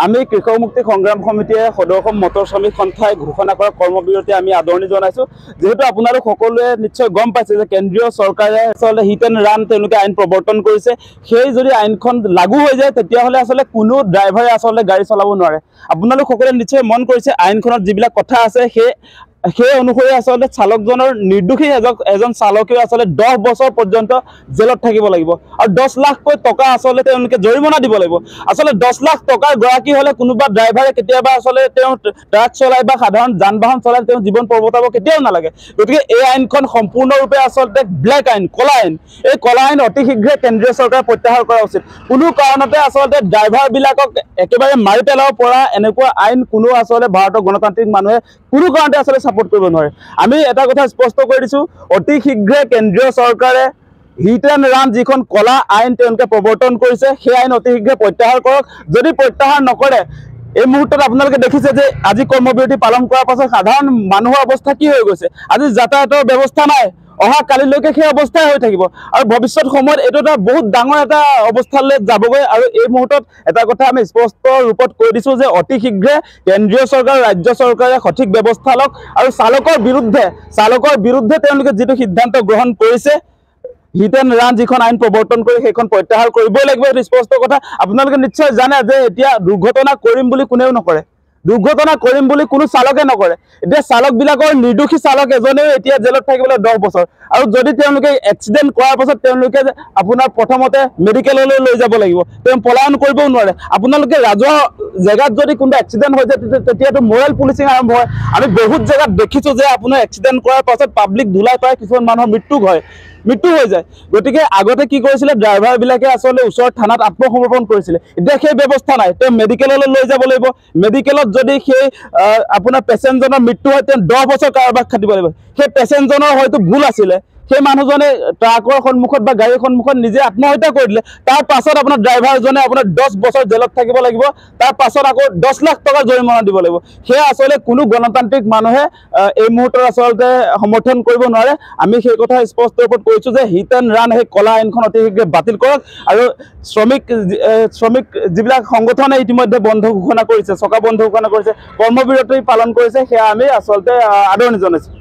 আমি কৃষক মুক্তি সংগ্ৰাম সমিতিয়ে সদৌ মটৰ শ্ৰমিক সন্থাই ঘোষণা কৰা কৰ্মবিৰতি আমি আদৰণি জনাইছো। যেহেতু আপোনালোক সকলোৱে নিশ্চয় গম পাইছে যে কেন্দ্ৰীয় চৰকাৰে আসলে হিট এণ্ড ৰান তেওঁলোকে আইন প্ৰৱৰ্তন কৰিছে। সেই যদি আইনখন লাগু হৈ যায় তেতিয়াহ'লে আসলে কোনো ড্ৰাইভাৰে আসলে গাড়ী চলাব নোৱাৰে। আপোনালোক সকলোৱে নিশ্চয় মন কৰিছে আইনখনত যিবিলাক কথা আছে সেই অনুসৰি আসলে চালকজনৰ নিৰ্দোষী এজন চালকেও আসলে 10 বছৰ পৰ্যন্ত জেলত থাকিব লাগিব আৰু 10 লাখকৈ টকা আসলে তেওঁলোকে জৰিমনা দিব লাগিব। আসলে 10 লাখ টকাৰ গৰাকী হলে কোনোবা ড্ৰাইভাৰে কেতিয়াবা আসলে তেওঁ ট্ৰাক চলাই বা সাধাৰণ যান বাহন চলাই তেওঁ জীৱন প্ৰবৰ্তাব কেতিয়াও নালাগে। গতিকে এই আইনখন সম্পূৰ্ণৰূপে আসলে ব্লেক আইন, কলা আইন। এই কলা আইন অতি শীঘ্ৰে কেন্দ্ৰীয় চৰকাৰে প্ৰত্যাহাৰ কৰা উচিত। কোনো কাৰণতে আসলে ড্ৰাইভাৰ বিলাকক একেবাৰে মাৰি পেলাব পৰা এনেকুৱা আইন কোনো আসলে ভাৰতৰ গণতান্ত্ৰিক মানুহে কোনো কাৰণতে আসলে সাপোৰ্ট কৰিব নোৱাৰে। আমি এটা কথা স্পষ্ট কৰি দিছো, অতি শীঘ্ৰে কেন্দ্ৰীয় চৰকাৰে হিট এণ্ড ৰান যিখন কলা আইন তেওঁলোকে প্ৰৱৰ্তন কৰিছে সেই আইন অতি শীঘ্ৰে প্ৰত্যাহাৰ কৰক। যদি প্ৰত্যাহাৰ নকৰে এই মুহূৰ্তত আপোনালোকে দেখিছে যে আজি কৰ্মবিৰতি পালন কৰাৰ পাছত সাধাৰণ মানুহৰ অৱস্থা কি হৈ গৈছে। আজি যাতায়াতৰ ব্যৱস্থা নাই, অহা কালিলৈকে সেই অৱস্থাই হৈ থাকিব আৰু ভৱিষ্যত সময়ত এইটো এটা বহুত ডাঙৰ এটা অৱস্থালৈ যাবগৈ। আৰু এই মুহূৰ্তত এটা কথা আমি স্পষ্ট ৰূপত কৈ দিছো যে অতি শীঘ্ৰে কেন্দ্ৰীয় চৰকাৰ ৰাজ্য চৰকাৰে সঠিক ব্যৱস্থা লওক আৰু চালকৰ বিৰুদ্ধে তেওঁলোকে যিটো সিদ্ধান্ত গ্ৰহণ কৰিছে হিট এণ্ড ৰান যিখন আইন প্ৰৱৰ্তন কৰি সেইখন প্ৰত্যাহাৰ কৰিবই লাগিব। এইটো স্পষ্ট কথা। আপোনালোকে নিশ্চয় জানে যে এতিয়া দুৰ্ঘটনা কৰিম বুলি কোনেও নকৰে, দুৰ্ঘটনা কৰিম বুলি কোনো চালকে নকৰে। এতিয়া চালকবিলাকৰ নিৰ্দোষী চালক এজনেও এতিয়া জেলত থাকিবলৈ 10 বছৰ আৰু যদি তেওঁলোকে এক্সিডেণ্ট কৰাৰ পাছত তেওঁলোকে আপোনাৰ প্ৰথমতে মেডিকেললৈ লৈ যাব লাগিব, তেওঁ পলায়ন কৰিবও নোৱাৰে। আপোনালোকে ৰাজহুৱা জেগাত যদি কোনোবা এক্সিডেণ্ট হৈ যায় তেতিয়াতো মৰেল পুলিচিং আৰম্ভ হয়। আমি বহুত জেগাত দেখিছোঁ যে আপোনাৰ এক্সিডেণ্ট কৰাৰ পাছত পাব্লিক ধুলাই পাই কিছুমান মানুহৰ মৃত্যু হৈ যায়। গতিকে আগতে কি কৰিছিলে ড্ৰাইভাৰবিলাকে আসলে ওচৰৰ থানাত আত্মসমৰ্পণ কৰিছিলে। এতিয়া সেই ব্যৱস্থা নাই, তেওঁ মেডিকেললৈ লৈ যাব লাগিব। মেডিকেলত যদি সেই আপোনাৰ পেচেণ্টজনৰ মৃত্যু হয় তেওঁ 10 বছৰ কাৰাবাস খাটিব লাগিব। সেই পেচেণ্টজনৰ হয়তো ভুল আছিলে, সেই মানুহজনে ট্ৰাকৰ সন্মুখত বা গাড়ীৰ সন্মুখত নিজে আত্মহত্যা কৰি দিলে। তাৰ পাছত আপোনাৰ ড্ৰাইভাৰজনে আপোনাৰ 10 বছৰ জেলত থাকিব লাগিব, তাৰ পাছত আকৌ 10 লাখ টকা জৰিমনা দিব লাগিব। সেয়া আসলে কোনো গণতান্ত্ৰিক মানুহে এই মুহূৰ্তত আসলতে সমৰ্থন কৰিব নোৱাৰে। আমি সেই কথা স্পষ্ট ৰূপত কৈছোঁ যে হিট এণ্ড ৰান সেই কলা আইনখন অতি শীঘ্ৰে বাতিল কৰক আৰু শ্ৰমিক যিবিলাক সংগঠনে ইতিমধ্যে বন্ধ ঘোষণা কৰিছে, চকা বন্ধ ঘোষণা কৰিছে, কৰ্মবিৰতি পালন কৰিছে, সেয়া আমি আচলতে আদৰণি জনাইছোঁ।